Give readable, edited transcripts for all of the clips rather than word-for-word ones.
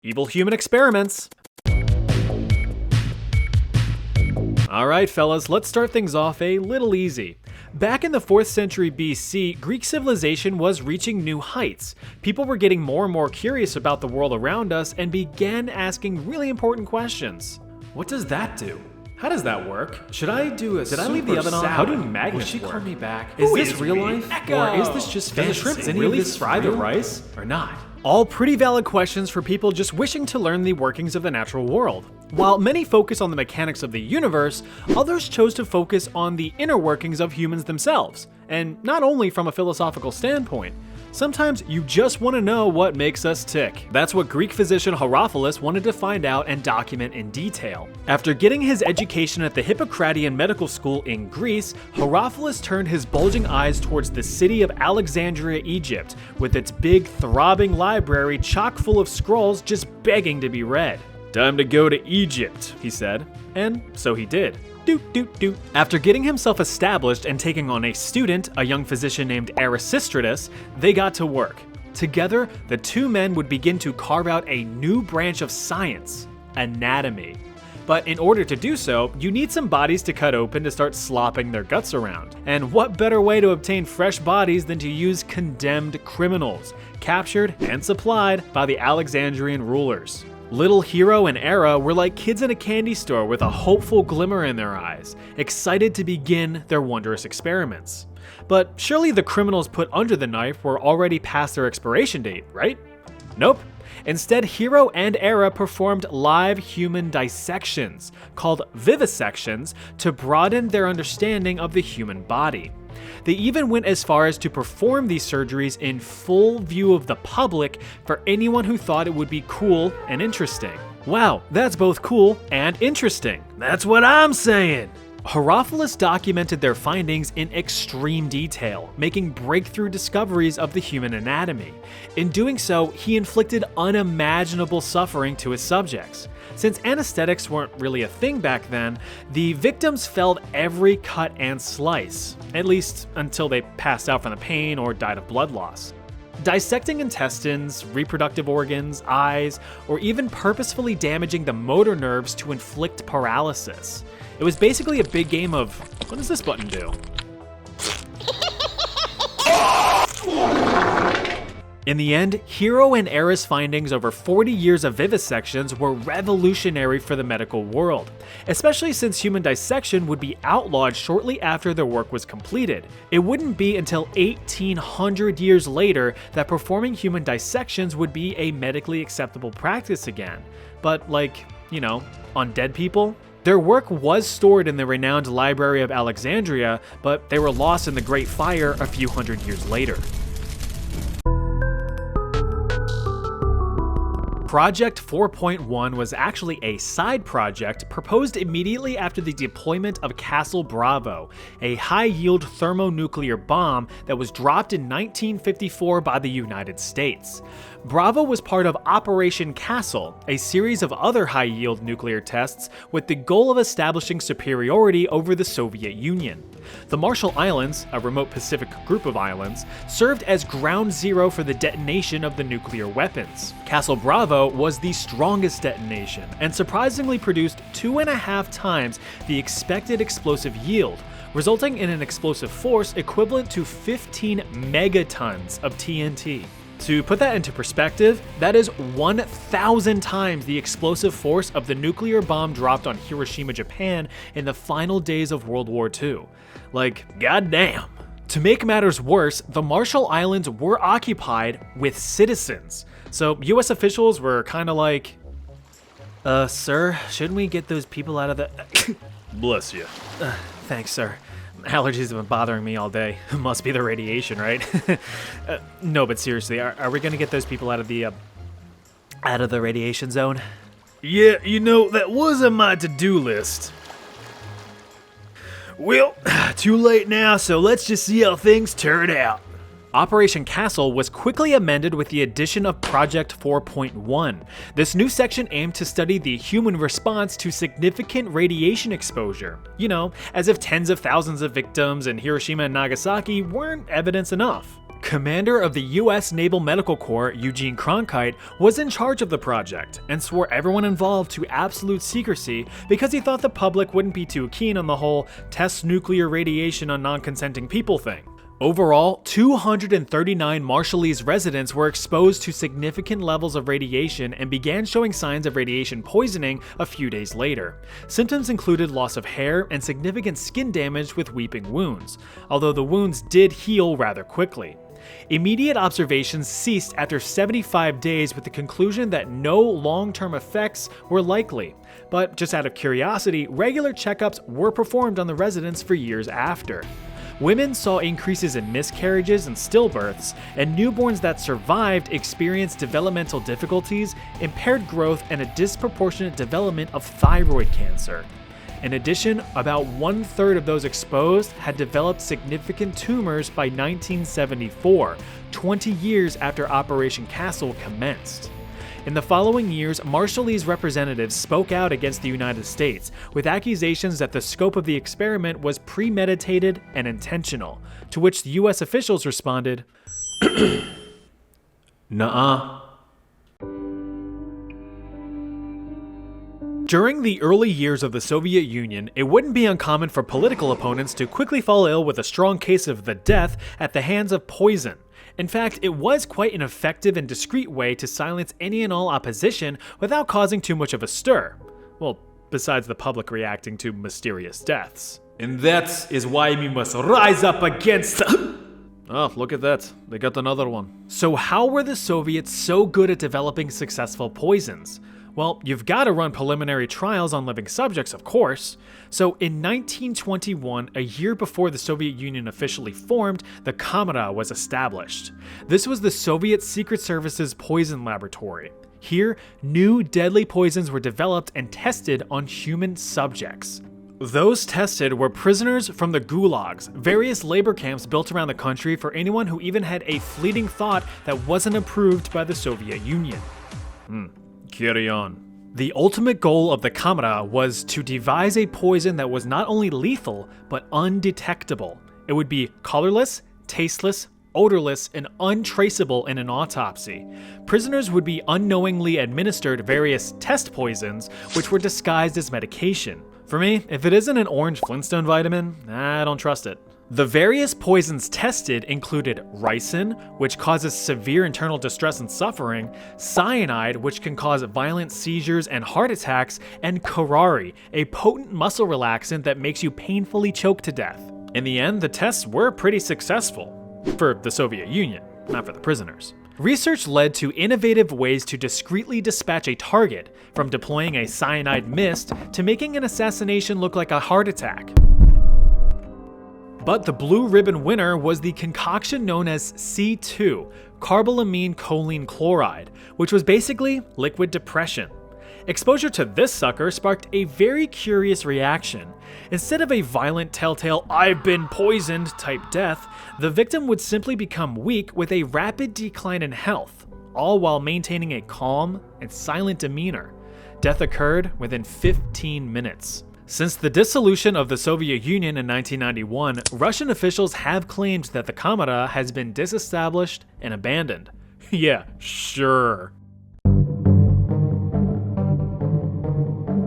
Evil human experiments. Alright fellas, let's start things off a little easy. Back in the 4th century BC, Greek civilization was reaching new heights. People were getting more and more curious about the world around us and began asking really important questions. What does that do? How does that work? Should I do a Did I leave the oven on? How do magnets work? Will she call me back? Is this real life? Or is this just fantasy? Does the shrimp really fry the rice? Or not? All pretty valid questions for people just wishing to learn the workings of the natural world. While many focus on the mechanics of the universe, others chose to focus on the inner workings of humans themselves, and not only from a philosophical standpoint. Sometimes you just want to know what makes us tick. That's what Greek physician Herophilus wanted to find out and document in detail. After getting his education at the Hippocratean medical school in Greece, Herophilus turned his bulging eyes towards the city of Alexandria, Egypt, with its big, throbbing library chock full of scrolls just begging to be read. "Time to go to Egypt," he said, and so he did. After getting himself established and taking on a student, a young physician named Erasistratus, they got to work. Together, the two men would begin to carve out a new branch of science, anatomy. But in order to do so, you need some bodies to cut open to start slopping their guts around. And what better way to obtain fresh bodies than to use condemned criminals, captured and supplied by the Alexandrian rulers. Little Hero and Era were like kids in a candy store with a hopeful glimmer in their eyes, excited to begin their wondrous experiments. But surely the criminals put under the knife were already past their expiration date, right? Nope. Instead, Hero and Era performed live human dissections, called vivisections, to broaden their understanding of the human body. They even went as far as to perform these surgeries in full view of the public for anyone who thought it would be cool and interesting. Wow, that's both cool and interesting. That's what I'm saying! Herophilus documented their findings in extreme detail, making breakthrough discoveries of the human anatomy. In doing so, he inflicted unimaginable suffering to his subjects. Since anesthetics weren't really a thing back then, the victims felt every cut and slice, at least until they passed out from the pain or died of blood loss. Dissecting intestines, reproductive organs, eyes, or even purposefully damaging the motor nerves to inflict paralysis. It was basically a big game of, what does this button do? In the end, Hero and Era's findings over 40 years of vivisections were revolutionary for the medical world, especially since human dissection would be outlawed shortly after their work was completed. It wouldn't be until 1800 years later that performing human dissections would be a medically acceptable practice again. But like, you know, on dead people? Their work was stored in the renowned Library of Alexandria, but they were lost in the Great Fire a few hundred years later. Project 4.1 was actually a side project proposed immediately after the deployment of Castle Bravo, a high-yield thermonuclear bomb that was dropped in 1954 by the United States. Bravo was part of Operation Castle, a series of other high-yield nuclear tests with the goal of establishing superiority over the Soviet Union. The Marshall Islands, a remote Pacific group of islands, served as ground zero for the detonation of the nuclear weapons. Castle Bravo was the strongest detonation and surprisingly produced 2.5 times the expected explosive yield, resulting in an explosive force equivalent to 15 megatons of TNT. To put that into perspective, that is 1,000 times the explosive force of the nuclear bomb dropped on Hiroshima, Japan in the final days of World War II. Like, goddamn. To make matters worse, the Marshall Islands were occupied with citizens. So US officials were kind of like, sir, shouldn't we get those people out of the... Bless you. Thanks, sir. Allergies have been bothering me all day. Must be the radiation, right? No, but seriously, are we gonna get those people out of the radiation zone? Yeah, you know, that was on my to-do list. Well, too late now, so let's just see how things turn out. Operation Castle was quickly amended with the addition of Project 4.1. This new section aimed to study the human response to significant radiation exposure. You know, as if tens of thousands of victims in Hiroshima and Nagasaki weren't evidence enough. Commander of the U.S. Naval Medical Corps, Eugene Cronkite, was in charge of the project and swore everyone involved to absolute secrecy because he thought the public wouldn't be too keen on the whole test nuclear radiation on non-consenting people thing. Overall, 239 Marshallese residents were exposed to significant levels of radiation and began showing signs of radiation poisoning a few days later. Symptoms included loss of hair and significant skin damage with weeping wounds, although the wounds did heal rather quickly. Immediate observations ceased after 75 days with the conclusion that no long-term effects were likely. But just out of curiosity, regular checkups were performed on the residents for years after. Women saw increases in miscarriages and stillbirths, and newborns that survived experienced developmental difficulties, impaired growth, and a disproportionate development of thyroid cancer. In addition, about 1/3 of those exposed had developed significant tumors by 1974, 20 years after Operation Castle commenced. In the following years, Marshallese representatives spoke out against the United States, with accusations that the scope of the experiment was premeditated and intentional, to which the US officials responded, "Nuh-uh." During the early years of the Soviet Union, it wouldn't be uncommon for political opponents to quickly fall ill with a strong case of the death at the hands of poison. In fact, it was quite an effective and discreet way to silence any and all opposition without causing too much of a stir. Well, besides the public reacting to mysterious deaths. And that is why we must rise up against... Oh, look at that. They got another one. So how were the Soviets so good at developing successful poisons? Well, you've got to run preliminary trials on living subjects, of course. So in 1921, a year before the Soviet Union officially formed, the Kamera was established. This was the Soviet Secret Service's poison laboratory. Here, new deadly poisons were developed and tested on human subjects. Those tested were prisoners from the gulags, various labor camps built around the country for anyone who even had a fleeting thought that wasn't approved by the Soviet Union. Carry on. The ultimate goal of the Kamera was to devise a poison that was not only lethal, but undetectable. It would be colorless, tasteless, odorless, and untraceable in an autopsy. Prisoners would be unknowingly administered various test poisons, which were disguised as medication. For me, if it isn't an orange Flintstone vitamin, I don't trust it. The various poisons tested included ricin, which causes severe internal distress and suffering, cyanide, which can cause violent seizures and heart attacks, and curare, a potent muscle relaxant that makes you painfully choke to death. In the end, the tests were pretty successful. For the Soviet Union, not for the prisoners. Research led to innovative ways to discreetly dispatch a target, from deploying a cyanide mist to making an assassination look like a heart attack. But the blue ribbon winner was the concoction known as C2, carbolamine choline chloride, which was basically liquid depression. Exposure to this sucker sparked a very curious reaction. Instead of a violent telltale "I've been poisoned" type death, the victim would simply become weak with a rapid decline in health, all while maintaining a calm and silent demeanor. Death occurred within 15 minutes. Since the dissolution of the Soviet Union in 1991, Russian officials have claimed that the Kamera has been disestablished and abandoned. Yeah, sure.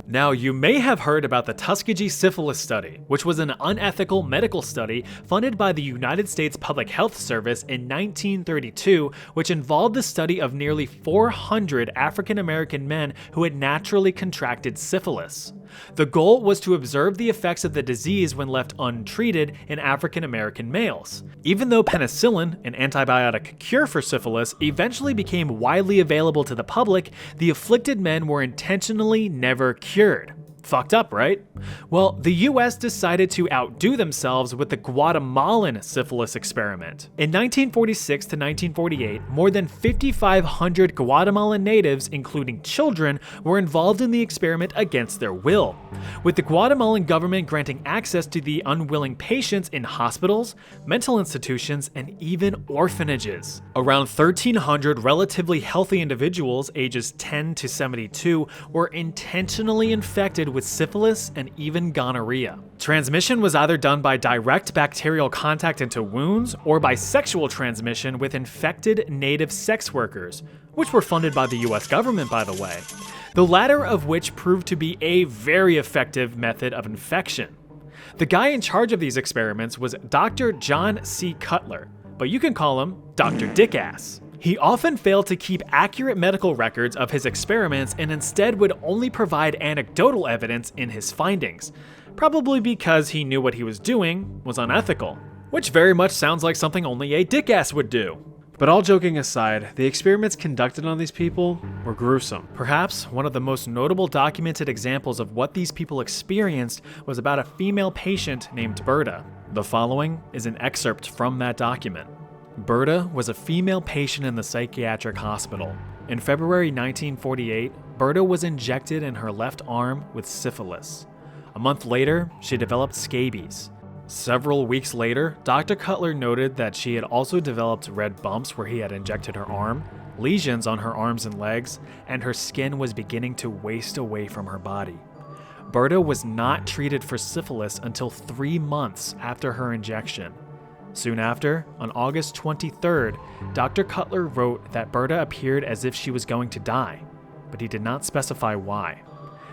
Now, you may have heard about the Tuskegee Syphilis study, which was an unethical medical study funded by the United States Public Health Service in 1932, which involved the study of nearly 400 African American men who had naturally contracted syphilis. The goal was to observe the effects of the disease when left untreated in African American males. Even though penicillin, an antibiotic cure for syphilis, eventually became widely available to the public, the afflicted men were intentionally never cured. Fucked up, right? Well, the US decided to outdo themselves with the Guatemalan syphilis experiment. In 1946 to 1948, more than 5,500 Guatemalan natives, including children, were involved in the experiment against their will, with the Guatemalan government granting access to the unwilling patients in hospitals, mental institutions, and even orphanages. Around 1,300 relatively healthy individuals ages 10 to 72 were intentionally infected with syphilis and even gonorrhea. Transmission was either done by direct bacterial contact into wounds or by sexual transmission with infected native sex workers, which were funded by the US government, by the way. The latter of which proved to be a very effective method of infection. The guy in charge of these experiments was Dr. John C. Cutler, but you can call him Dr. Dickass. He often failed to keep accurate medical records of his experiments and instead would only provide anecdotal evidence in his findings, probably because he knew what he was doing was unethical, which very much sounds like something only a dickass would do. But all joking aside, the experiments conducted on these people were gruesome. Perhaps one of the most notable documented examples of what these people experienced was about a female patient named Berta. The following is an excerpt from that document. Berta was a female patient in the psychiatric hospital. In February 1948, Berta was injected in her left arm with syphilis. A month later, she developed scabies. Several weeks later, Dr. Cutler noted that she had also developed red bumps where he had injected her arm, lesions on her arms and legs, and her skin was beginning to waste away from her body. Berta was not treated for syphilis until 3 months after her injection. Soon after, on August 23rd, Dr. Cutler wrote that Berta appeared as if she was going to die, but he did not specify why.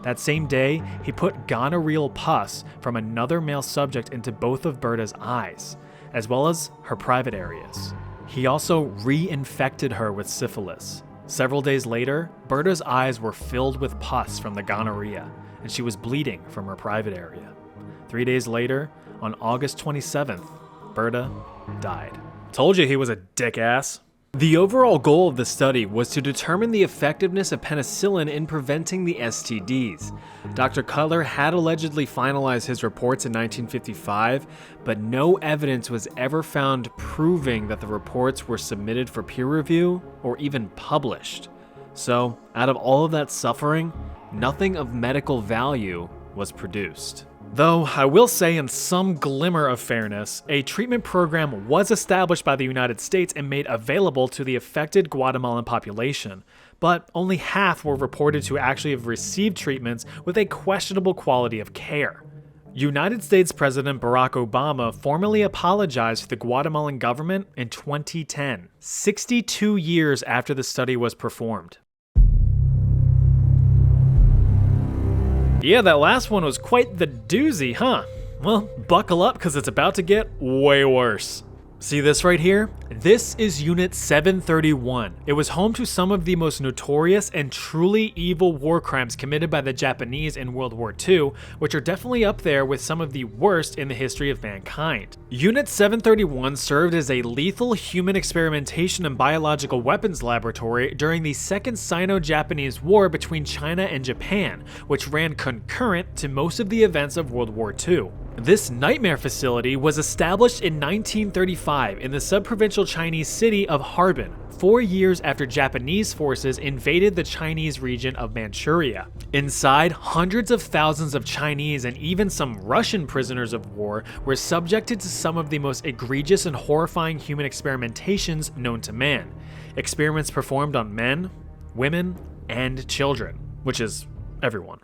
That same day, he put gonorrheal pus from another male subject into both of Berta's eyes, as well as her private areas. He also reinfected her with syphilis. Several days later, Berta's eyes were filled with pus from the gonorrhea, and she was bleeding from her private area. 3 days later, on August 27th, Berta died. Told you he was a dick-ass. The overall goal of the study was to determine the effectiveness of penicillin in preventing the STDs. Dr. Cutler had allegedly finalized his reports in 1955, but no evidence was ever found proving that the reports were submitted for peer review or even published. So, out of all of that suffering, nothing of medical value was produced. Though I will say, in some glimmer of fairness, a treatment program was established by the United States and made available to the affected Guatemalan population, but only half were reported to actually have received treatments with a questionable quality of care. United States President Barack Obama formally apologized to the Guatemalan government in 2010, 62 years after the study was performed. Yeah, that last one was quite the doozy, huh? Well, buckle up because it's about to get way worse. See this right here? This is Unit 731. It was home to some of the most notorious and truly evil war crimes committed by the Japanese in World War II, which are definitely up there with some of the worst in the history of mankind. Unit 731 served as a lethal human experimentation and biological weapons laboratory during the Second Sino-Japanese War between China and Japan, which ran concurrent to most of the events of World War II. This nightmare facility was established in 1935 in the sub-provincial Chinese city of Harbin, 4 years after Japanese forces invaded the Chinese region of Manchuria. Inside, hundreds of thousands of Chinese and even some Russian prisoners of war were subjected to some of the most egregious and horrifying human experimentations known to man. Experiments performed on men, women, and children, which is everyone.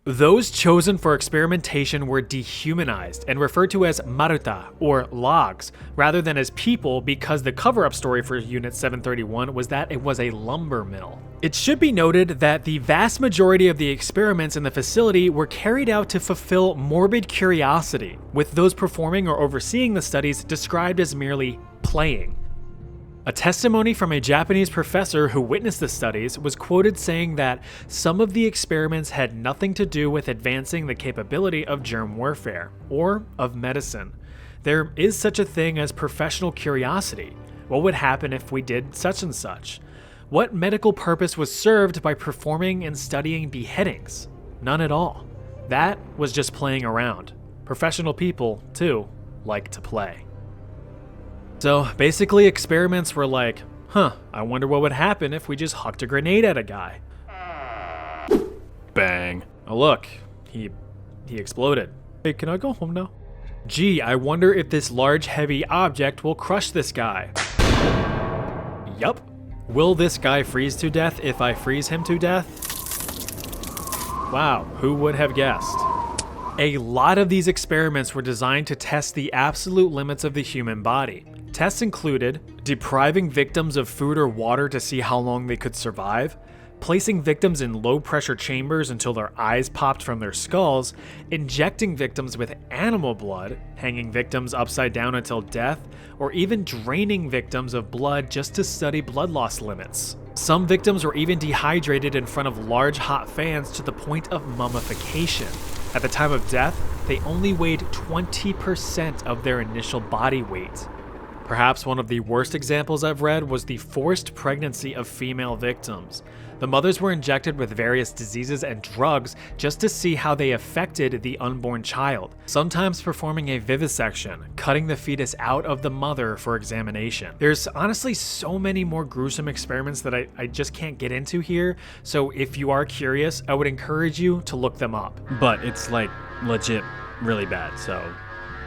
Those chosen for experimentation were dehumanized and referred to as maruta, or logs, rather than as people, because the cover-up story for Unit 731 was that it was a lumber mill. It should be noted that the vast majority of the experiments in the facility were carried out to fulfill morbid curiosity, with those performing or overseeing the studies described as merely playing. A testimony from a Japanese professor who witnessed the studies was quoted saying that some of the experiments had nothing to do with advancing the capability of germ warfare or of medicine. There is such a thing as professional curiosity. What would happen if we did such and such? What medical purpose was served by performing and studying beheadings? None at all. That was just playing around. Professional people, too, like to play. So basically, experiments were like, I wonder what would happen if we just hucked a grenade at a guy. Bang. Oh look, he exploded. Hey, can I go home now? Gee, I wonder if this large heavy object will crush this guy. Yup. Will this guy freeze to death if I freeze him to death? Wow, who would have guessed? A lot of these experiments were designed to test the absolute limits of the human body. Tests included depriving victims of food or water to see how long they could survive, placing victims in low-pressure chambers until their eyes popped from their skulls, injecting victims with animal blood, hanging victims upside down until death, or even draining victims of blood just to study blood loss limits. Some victims were even dehydrated in front of large hot fans to the point of mummification. At the time of death, they only weighed 20% of their initial body weight. Perhaps one of the worst examples I've read was the forced pregnancy of female victims. The mothers were injected with various diseases and drugs just to see how they affected the unborn child, sometimes performing a vivisection, cutting the fetus out of the mother for examination. There's honestly so many more gruesome experiments that I just can't get into here, so if you are curious, I would encourage you to look them up. But it's like legit really bad, so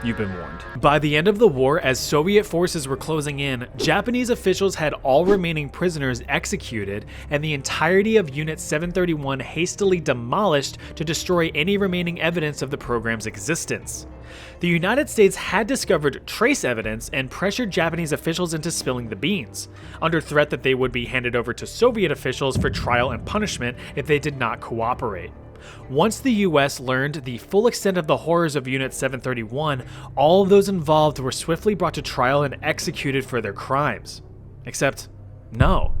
you've been warned. By the end of the war, as Soviet forces were closing in, Japanese officials had all remaining prisoners executed and the entirety of Unit 731 hastily demolished to destroy any remaining evidence of the program's existence. The United States had discovered trace evidence and pressured Japanese officials into spilling the beans, under threat that they would be handed over to Soviet officials for trial and punishment if they did not cooperate. Once the US learned the full extent of the horrors of Unit 731, all of those involved were swiftly brought to trial and executed for their crimes. Except, no,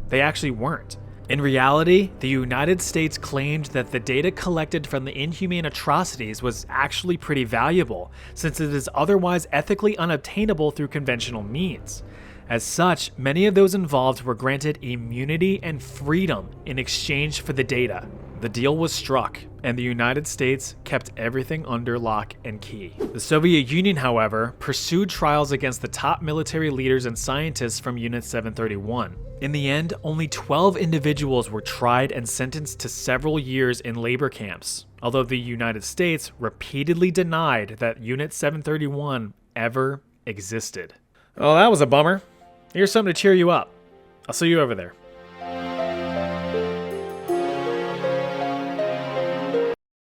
they actually weren't. In reality, the United States claimed that the data collected from the inhumane atrocities was actually pretty valuable, since it is otherwise ethically unobtainable through conventional means. As such, many of those involved were granted immunity and freedom in exchange for the data. The deal was struck, and the United States kept everything under lock and key. The Soviet Union, however, pursued trials against the top military leaders and scientists from Unit 731. In the end, only 12 individuals were tried and sentenced to several years in labor camps, although the United States repeatedly denied that Unit 731 ever existed. Well, that was a bummer. Here's something to cheer you up. I'll see you over there.